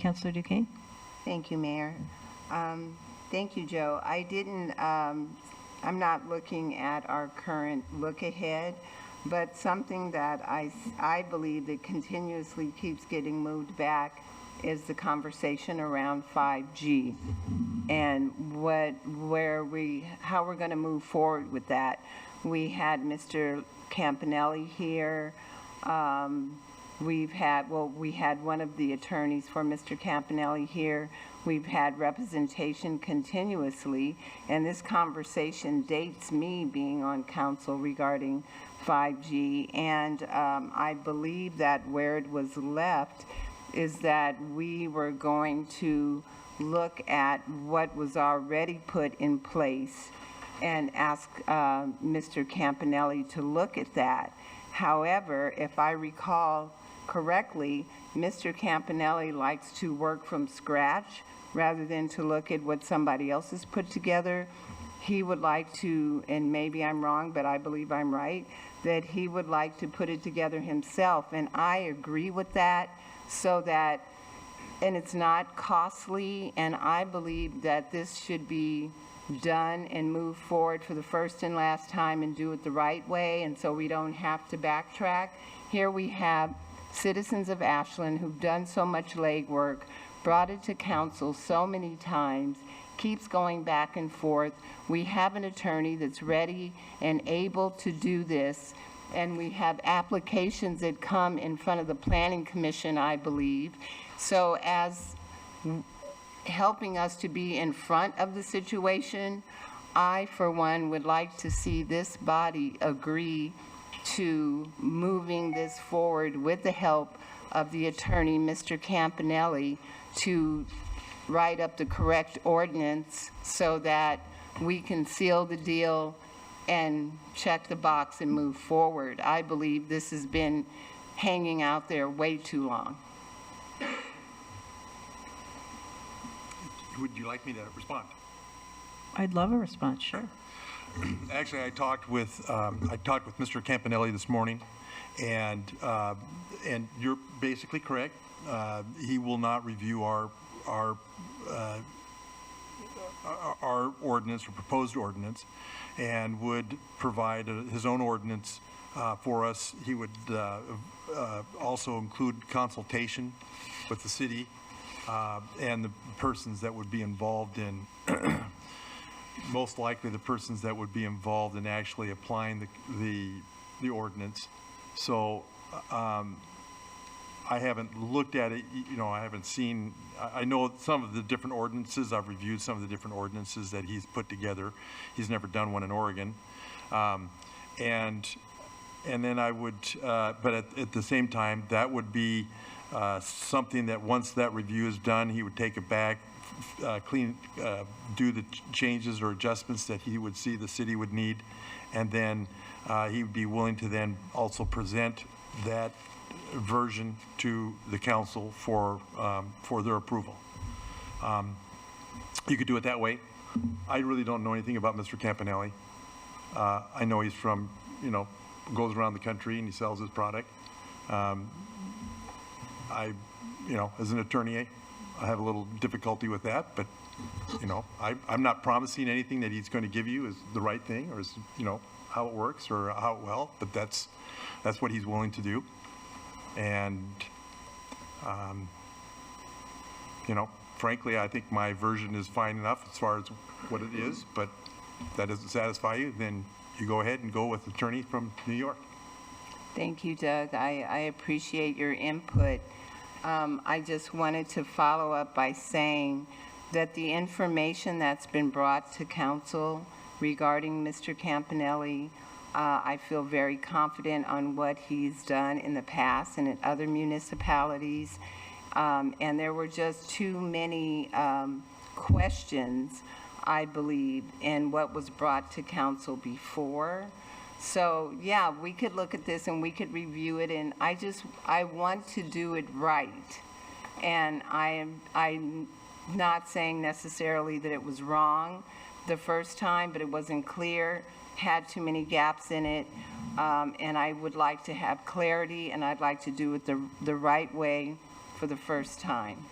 Councilor Duquesne? Thank you, Mayor. Thank you, Joe. I'm not looking at our current look ahead, but something that I believe that continuously keeps getting moved back is the conversation around 5G and how we're going to move forward with that. We had Mr. Campanelli here. We had one of the attorneys for Mr. Campanelli here. We've had representation continuously, and this conversation dates me being on council regarding 5G, and I believe that where it was left is that we were going to look at what was already put in place and ask Mr. Campanelli to look at that. However, if I recall correctly, Mr. Campanelli likes to work from scratch rather than to look at what somebody else has put together. He would like to, and maybe I'm wrong, but I believe I'm right, that he would like to put it together himself, and I agree with that, and it's not costly, and I believe that this should be done and move forward for the first and last time and do it the right way, and so we don't have to backtrack. Here we have citizens of Ashland who've done so much legwork, brought it to council so many times, keeps going back and forth. We have an attorney that's ready and able to do this, and we have applications that come in front of the Planning Commission, I believe. So as helping us to be in front of the situation, I, for one, would like to see this body agree to moving this forward with the help of the attorney, Mr. Campanelli, to write up the correct ordinance so that we can seal the deal and check the box and move forward. I believe this has been hanging out there way too long. Would you like me to respond? I'd love a response, sure. Actually, I talked with Mr. Campanelli this morning, and you're basically correct. He will not review our ordinance or proposed ordinance, and would provide his own ordinance for us. He would also include consultation with the city and the persons that would be involved in most likely the persons that would be involved in actually applying the ordinance. So I haven't looked at it, I haven't seen, I know some of the different ordinances, I've reviewed some of the different ordinances that he's put together. He's never done one in Oregon. And then I would, but at the same time, that would be something that once that review is done, he would take it back, do the changes or adjustments that he would see the city would need, and then he would be willing to then also present that version to the council for their approval. You could do it that way. I really don't know anything about Mr. Campanelli. I know he's from, goes around the country and he sells his product. As an attorney, I have a little difficulty with that, but I'm not promising anything that he's going to give you is the right thing, or is how it works or how it will. But that's what he's willing to do, and frankly, I think my version is fine enough as far as what it is. But if that doesn't satisfy you, then you go ahead and go with the attorney from New York. Thank you, Doug. I appreciate your input. I just wanted to follow up by saying that the information that's been brought to council regarding Mr. Campanelli, I feel very confident on what he's done in the past and in other municipalities. And there were just too many questions, I believe, in what was brought to council before. So yeah, we could look at this and we could review it, and I want to do it right. And I'm not saying necessarily that it was wrong the first time, but it wasn't clear, had too many gaps in it, and I would like to have clarity, and I'd like to do it the right way for the first time.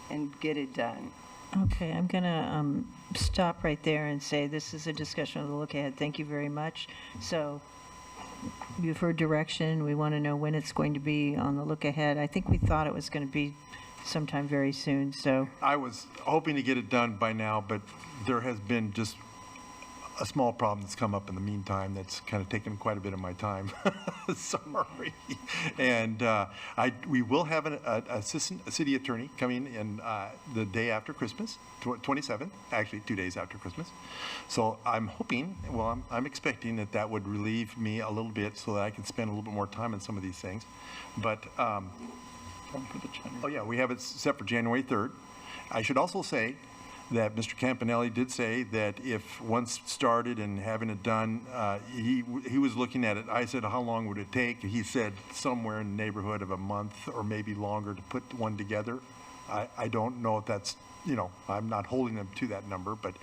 and get it done. Okay, I'm going to stop right there and say this is a discussion of the look ahead. Thank you very much. So you've heard direction. We want to know when it's going to be on the look ahead. I think we thought it was going to be sometime very soon, so. I was hoping to get it done by now, but there has been just a small problem that's come up in the meantime that's kind of taken quite a bit of my time. Sorry. And we will have an assistant city attorney coming in the day after Christmas, 27th, actually 2 days after Christmas. So I'm hoping, well, I'm expecting that would relieve me a little bit so that I can spend a little bit more time on some of these things. But, oh yeah, we have it set for January 3rd. I should also say that Mr. Campanelli did say that if once started and having it done, he was looking at it. I said, how long would it take? He said somewhere in the neighborhood of a month or maybe longer to put one together. I don't know if that's, I'm not holding them to that number, but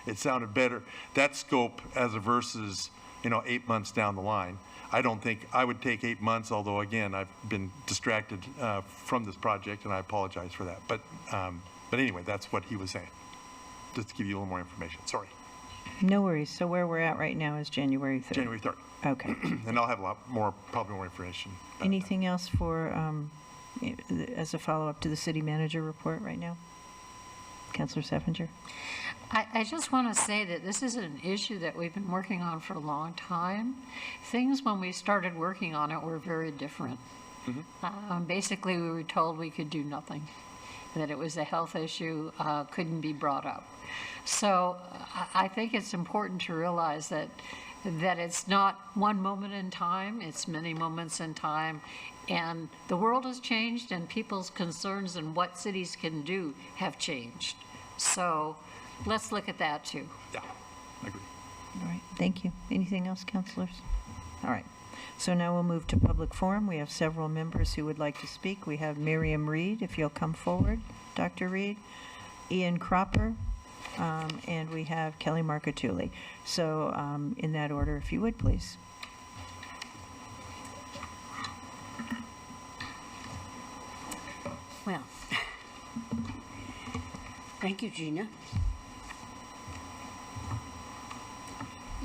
it sounded better. That scope as a versus, 8 months down the line. I don't think I would take 8 months, although again, I've been distracted from this project and I apologize for that. But anyway, that's what he was saying. Just to give you a little more information, sorry. No worries. So where we're at right now is January 3rd. January 3rd. Okay. And I'll have a lot more, probably more information. Anything else for, as a follow-up to the city manager report right now? Councilor Seffinger? I just want to say that this is an issue that we've been working on for a long time. Things when we started working on it were very different. Basically, we were told we could do nothing, that it was a health issue, couldn't be brought up. So I think it's important to realize that it's not one moment in time, it's many moments in time, and the world has changed and people's concerns and what cities can do have changed. So let's look at that too. Yeah, I agree. All right, thank you. Anything else, councilors? All right, so now we'll move to public forum. We have several members who would like to speak. We have Miriam Reed, if you'll come forward, Dr. Reed, Ian Cropper, and we have Kelly Marcatulli. So in that order, if you would, please. Well, thank you, Gina.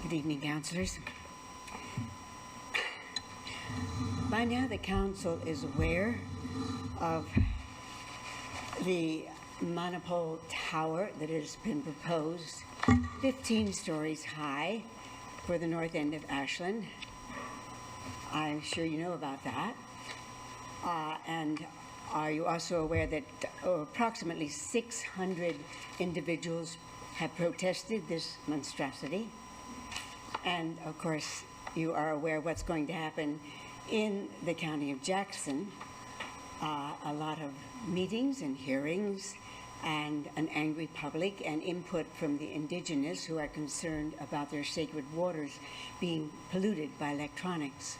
Good evening, councilors. By now, the council is aware of the monopole tower that has been proposed, 15 stories high, for the north end of Ashland. I'm sure you know about that. And are you also aware that approximately 600 individuals have protested this monstrosity? And of course, you are aware what's going to happen in the county of Jackson. A lot of meetings and hearings and an angry public and input from the indigenous who are concerned about their sacred waters being polluted by electronics.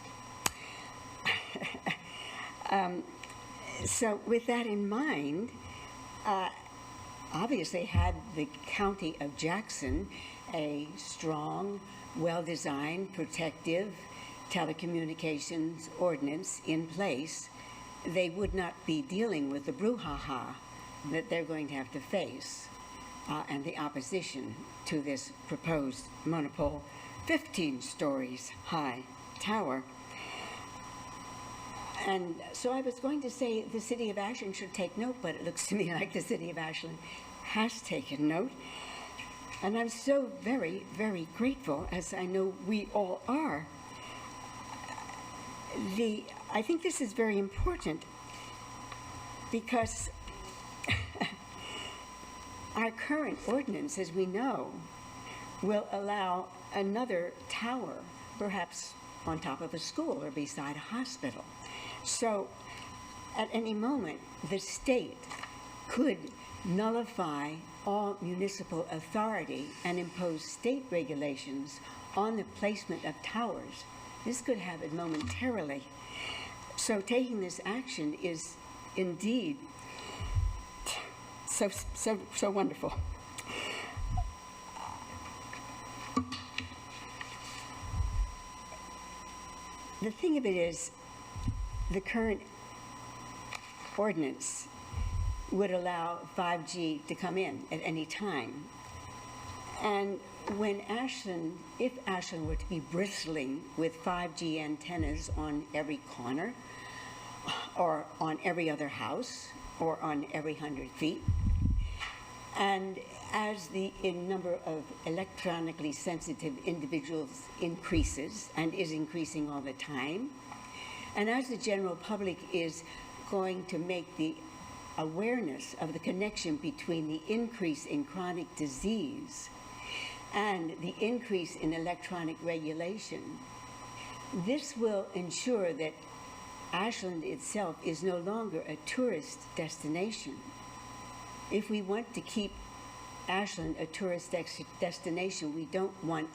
So with that in mind, obviously had the county of Jackson a strong, well-designed, protective telecommunications ordinance in place, they would not be dealing with the brouhaha that they're going to have to face and the opposition to this proposed monopole 15 stories high tower. And so I was going to say the city of Ashland should take note, but it looks to me like the city of Ashland has taken note. And I'm so very, very grateful, as I know we all are. I think this is very important because our current ordinance, as we know, will allow another tower, perhaps on top of a school or beside a hospital. So at any moment, the state could nullify all municipal authority and impose state regulations on the placement of towers. This could happen momentarily. So taking this action is indeed so wonderful. The thing of it is, the current ordinance would allow 5G to come in at any time. And when Ashland, if Ashland were to be bristling with 5G antennas on every corner, or on every other house, or on every 100 feet, and as the number of electronically sensitive individuals increases, and is increasing all the time, and as the general public is going to make the awareness of the connection between the increase in chronic disease and the increase in electronic regulation, this will ensure that Ashland itself is no longer a tourist destination. If we want to keep Ashland a tourist destination, we don't want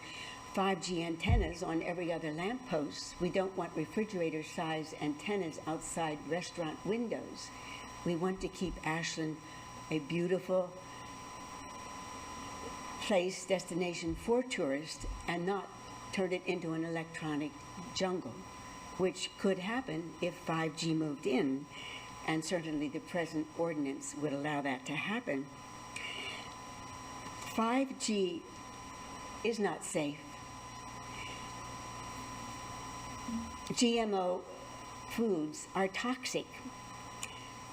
5G antennas on every other lamppost. We don't want refrigerator-sized antennas outside restaurant windows. We want to keep Ashland a beautiful place, destination for tourists, and not turn it into an electronic jungle, which could happen if 5G moved in, and certainly the present ordinance would allow that to happen. 5G is not safe. GMO foods are toxic,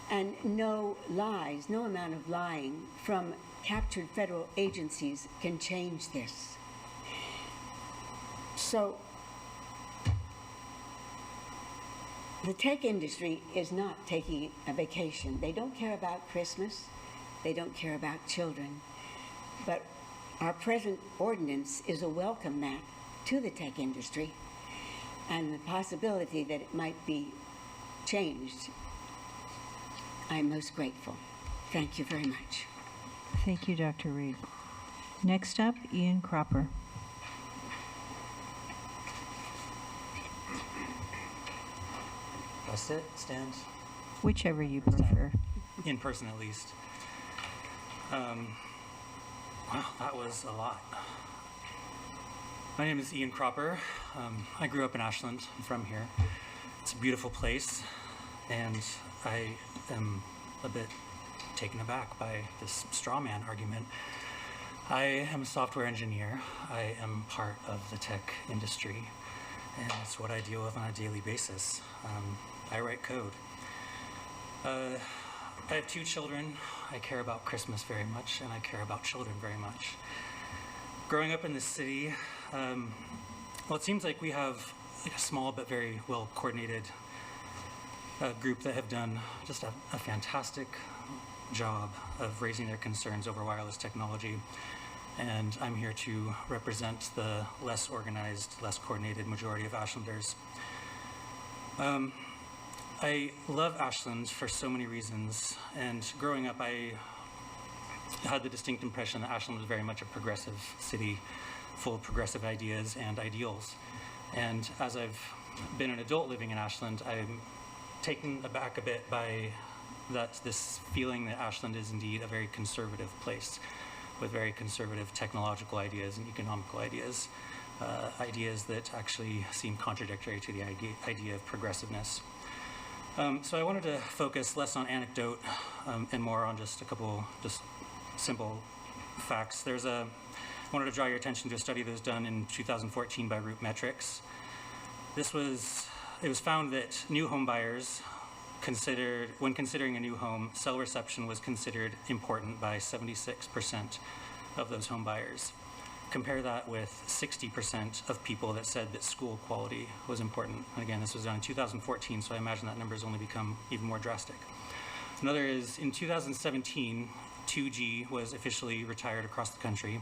and no lies, no amount of lying from captured federal agencies can change this. So the tech industry is not taking a vacation. They don't care about Christmas. They don't care about children. But our present ordinance is a welcome mat to the tech industry, and the possibility that it might be changed, I'm most grateful. Thank you very much. Thank you, Dr. Reed. Next up, Ian Cropper. Do I sit, stand? Whichever you prefer. In person, at least. Wow, that was a lot. My name is Ian Cropper. I grew up in Ashland. I'm from here. It's a beautiful place, and I am a bit taken aback by this straw man argument. I am a software engineer. I am part of the tech industry, and it's what I deal with on a daily basis. I write code. I have 2 children. I care about Christmas very much, and I care about children very much. Growing up in this city, well, it seems like we have a small but very well coordinated group that have done just a fantastic job of raising their concerns over wireless technology. And I'm here to represent the less organized, less coordinated majority of Ashlanders. I love Ashland for so many reasons, and growing up I had the distinct impression that Ashland was very much a progressive city, full of progressive ideas and ideals. And as I've been an adult living in Ashland, I'm taken aback a bit by this feeling that Ashland is indeed a very conservative place with very conservative technological ideas and economical ideas, ideas that actually seem contradictory to the idea of progressiveness. So I wanted to focus less on anecdote and more on just a couple just simple facts. I wanted to draw your attention to a study that was done in 2014 by Root Metrics. It was found that new home buyers when considering a new home, cell reception was considered important by 76% of those home buyers. Compare that with 60% of people that said that school quality was important. And again, this was done in 2014, so I imagine that number has only become even more drastic. Another is, in 2017, 2G was officially retired across the country.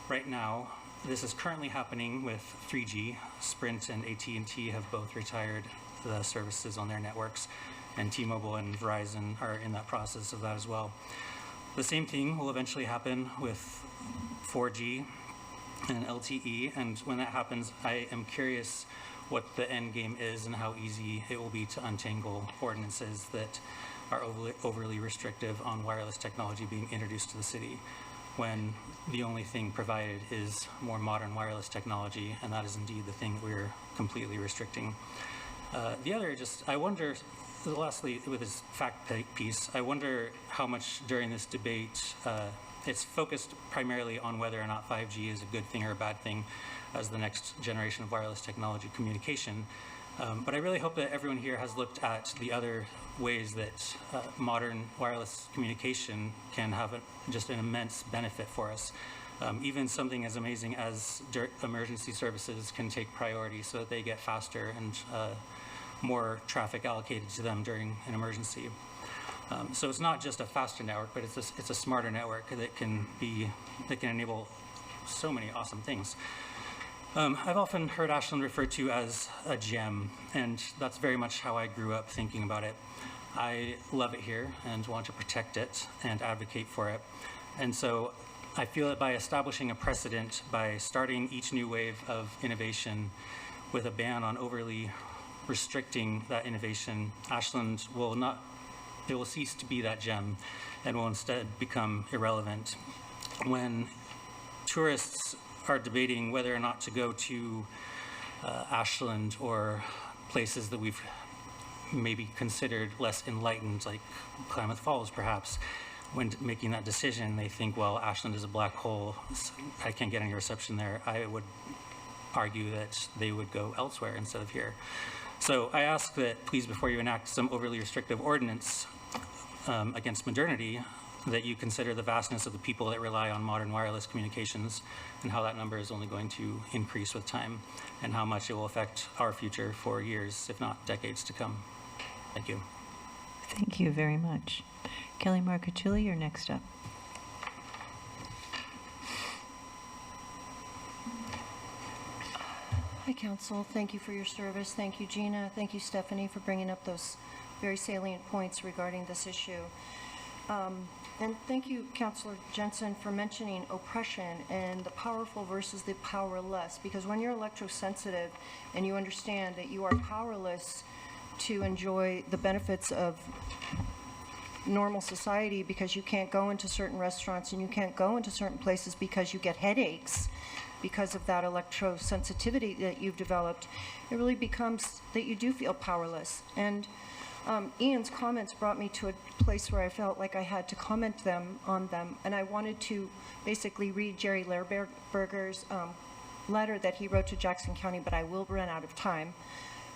Right now, this is currently happening with 3G. Sprint and AT&T have both retired the services on their networks, and T-Mobile and Verizon are in that process of that as well. The same thing will eventually happen with 4G and LTE, and when that happens, I am curious what the end game is and how easy it will be to untangle ordinances that are overly restrictive on wireless technology being introduced to the city, when the only thing provided is more modern wireless technology, and that is indeed the thing we're completely restricting. The other, I wonder lastly, with this fact piece, I wonder how much during this debate it's focused primarily on whether or not 5G is a good thing or a bad thing as the next generation of wireless technology communication. But I really hope that everyone here has looked at the other ways that modern wireless communication can have just an immense benefit for us. Even something as amazing as emergency services can take priority so that they get faster and more traffic allocated to them during an emergency. So it's not just a faster network, but it's a smarter network that can enable so many awesome things. I've often heard Ashland referred to as a gem, and that's very much how I grew up thinking about it. I love it here and want to protect it and advocate for it. And so I feel that by establishing a precedent, by starting each new wave of innovation with a ban on overly restricting that innovation, Ashland will cease to be that gem and will instead become irrelevant. When tourists are debating whether or not to go to Ashland or places that we've maybe considered less enlightened, like Klamath Falls perhaps, when making that decision, they think, well, Ashland is a black hole, I can't get any reception there. I would argue that they would go elsewhere instead of here. So I ask that please, before you enact some overly restrictive ordinance against modernity, that you consider the vastness of the people that rely on modern wireless communications and how that number is only going to increase with time and how much it will affect our future for years, if not decades to come. Thank you. Thank you very much. Kelly Marcuccioli, you're next up. Hi, Council. Thank you for your service. Thank you, Gina. Thank you, Stephanie, for bringing up those very salient points regarding this issue. And thank you, Councilor Jensen, for mentioning oppression and the powerful versus the powerless, because when you're electrosensitive and you understand that you are powerless to enjoy the benefits of normal society because you can't go into certain restaurants and you can't go into certain places because you get headaches because of that electrosensitivity that you've developed, it really becomes that you do feel powerless. And Ian's comments brought me to a place where I felt like I had to comment on them, and I wanted to basically read Jerry Lehrberger's letter that he wrote to Jackson County, but I will run out of time.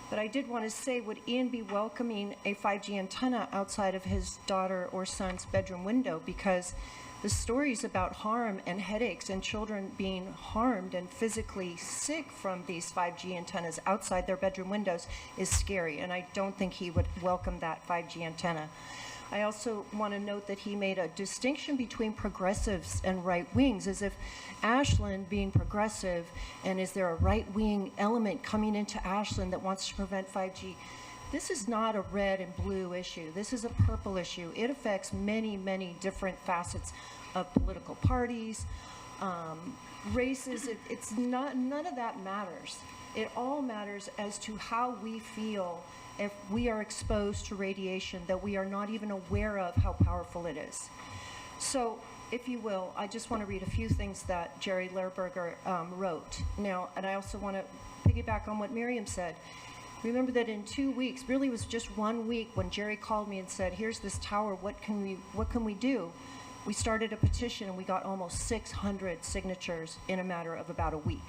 But I did want to say, would Ian be welcoming a 5G antenna outside of his daughter or son's bedroom window? Because the stories about harm and headaches and children being harmed and physically sick from these 5G antennas outside their bedroom windows is scary, and I don't think he would welcome that 5G antenna. I also want to note that he made a distinction between progressives and right-wings, as if Ashland being progressive, and is there a right-wing element coming into Ashland that wants to prevent 5G? This is not a red and blue issue. This is a purple issue. It affects many, many different facets of political parties, races. It's not, none of that matters. It all matters as to how we feel if we are exposed to radiation that we are not even aware of how powerful it is. So, if you will, I just want to read a few things that Jerry Lehrberger wrote. Now, and I also want to piggyback on what Miriam said. Remember that in 2 weeks, really it was just 1 week, when Jerry called me and said, here's this tower, what can we do? We started a petition and we got almost 600 signatures in a matter of about a week.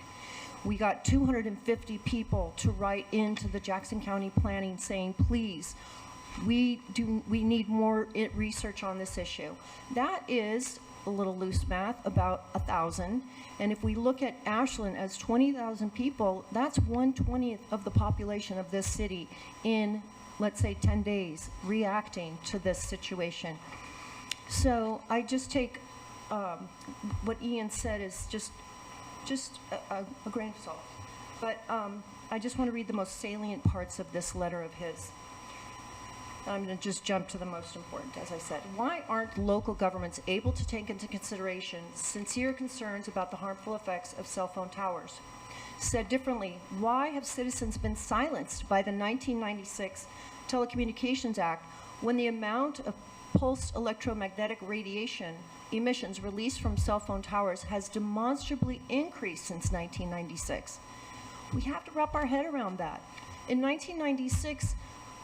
We got 250 people to write into the Jackson County Planning saying, please, we need more research on this issue. That is a little loose math, about 1,000. And if we look at Ashland as 20,000 people, that's 1/20 of the population of this city in, let's say, 10 days reacting to this situation. So I just take what Ian said is just a grain of salt. But I just want to read the most salient parts of this letter of his. I'm going to just jump to the most important, as I said. Why aren't local governments able to take into consideration sincere concerns about the harmful effects of cell phone towers? Said differently, why have citizens been silenced by the 1996 Telecommunications Act when the amount of pulsed electromagnetic radiation emissions released from cell phone towers has demonstrably increased since 1996? We have to wrap our head around that. In 1996,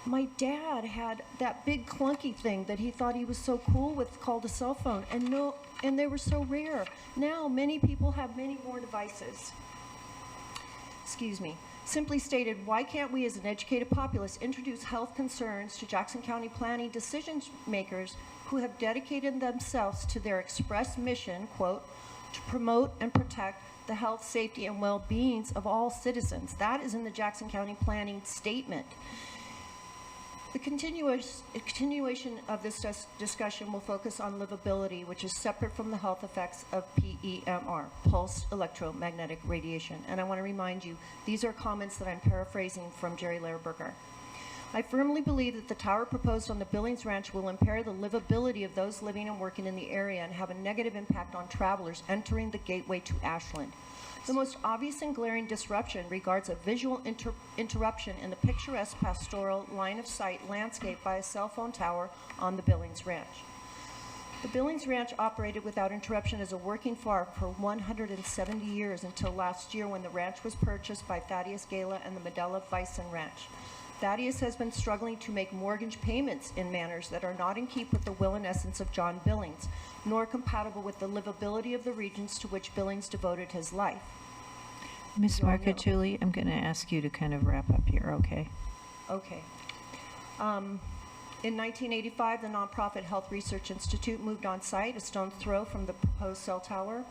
My dad had that big clunky thing that he thought he was so cool with called a cell phone, and they were so rare. Now, many people have many more devices. Excuse me. Simply stated, why can't we as an educated populace introduce health concerns to Jackson County planning decision makers who have dedicated themselves to their express mission, quote, to promote and protect the health, safety, and well-beings of all citizens. That is in the Jackson County planning statement. The continuation of this discussion will focus on livability, which is separate from the health effects of PEMR, pulsed electromagnetic radiation. And I want to remind you, these are comments that I'm paraphrasing from Jerry Lehrberger. I firmly believe that the tower proposed on the Billings Ranch will impair the livability of those living and working in the area and have a negative impact on travelers entering the gateway to Ashland. The most obvious and glaring disruption regards a visual interruption in the picturesque pastoral line-of-sight landscape by a cell phone tower on the Billings Ranch. The Billings Ranch operated without interruption as a working farm for 170 years until last year when the ranch was purchased by Thaddeus Gala and the Medela Bison Ranch. Thaddeus has been struggling to make mortgage payments in manners that are not in keep with the will and essence of John Billings, nor compatible with the livability of the regions to which Billings devoted his life. Ms. You all know. Marcatulli, I'm going to ask you to kind of wrap up here, okay? Okay. In 1985, the nonprofit Health Research Institute moved on site a stone's throw from the proposed cell tower.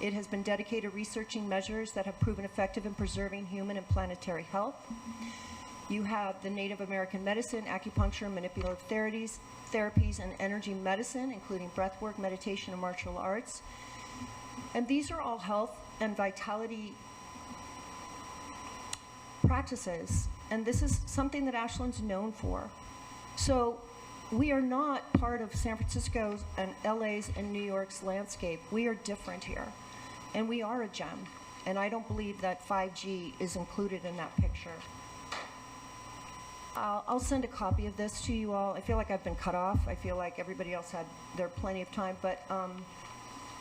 It has been dedicated to researching measures that have proven effective in preserving human and planetary health. You have the Native American medicine, acupuncture, manipulative therapies, and energy medicine, including breathwork, meditation, and martial arts. And these are all health and vitality practices, and this is something that Ashland's known for. So we are not part of San Francisco's and LA's and New York's landscape. We are different here, and we are a gem, and I don't believe that 5G is included in that picture. I'll send a copy of this to you all. I feel like I've been cut off. I feel like everybody else had their plenty of time, but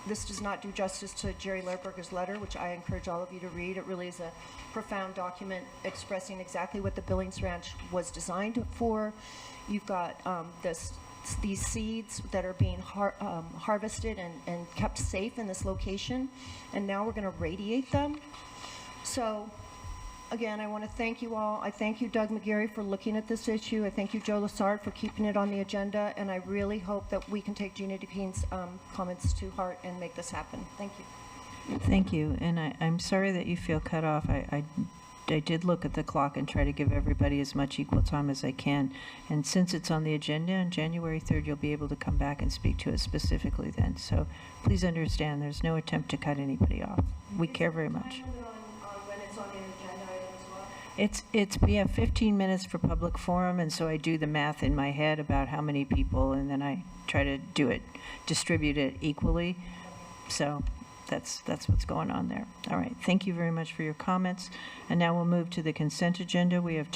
this does not do justice to Jerry Lehrberger's letter, which I encourage all of you to read. It really is a profound document expressing exactly what the Billings Ranch was designed for. You've got these seeds that are being harvested and kept safe in this location, and now we're going to radiate them. So again, I want to thank you all. I thank you, Doug McGarry, for looking at this issue. I thank you, Joe Lassard, for keeping it on the agenda, and I really hope that we can take Gina DePine's comments to heart and make this happen. Thank you. Thank you, and I'm sorry that you feel cut off. I did look at the clock and try to give everybody as much equal time as I can, and since it's on the agenda on January 3rd, you'll be able to come back and speak to it specifically then. So please understand, there's no attempt to cut anybody off. We care very much. We have 15 minutes for public forum, and so I do the math in my head about how many people, and then I try to distribute it equally. So that's what's going on there. All right, thank you very much for your comments. And now we'll move to the consent agenda. We have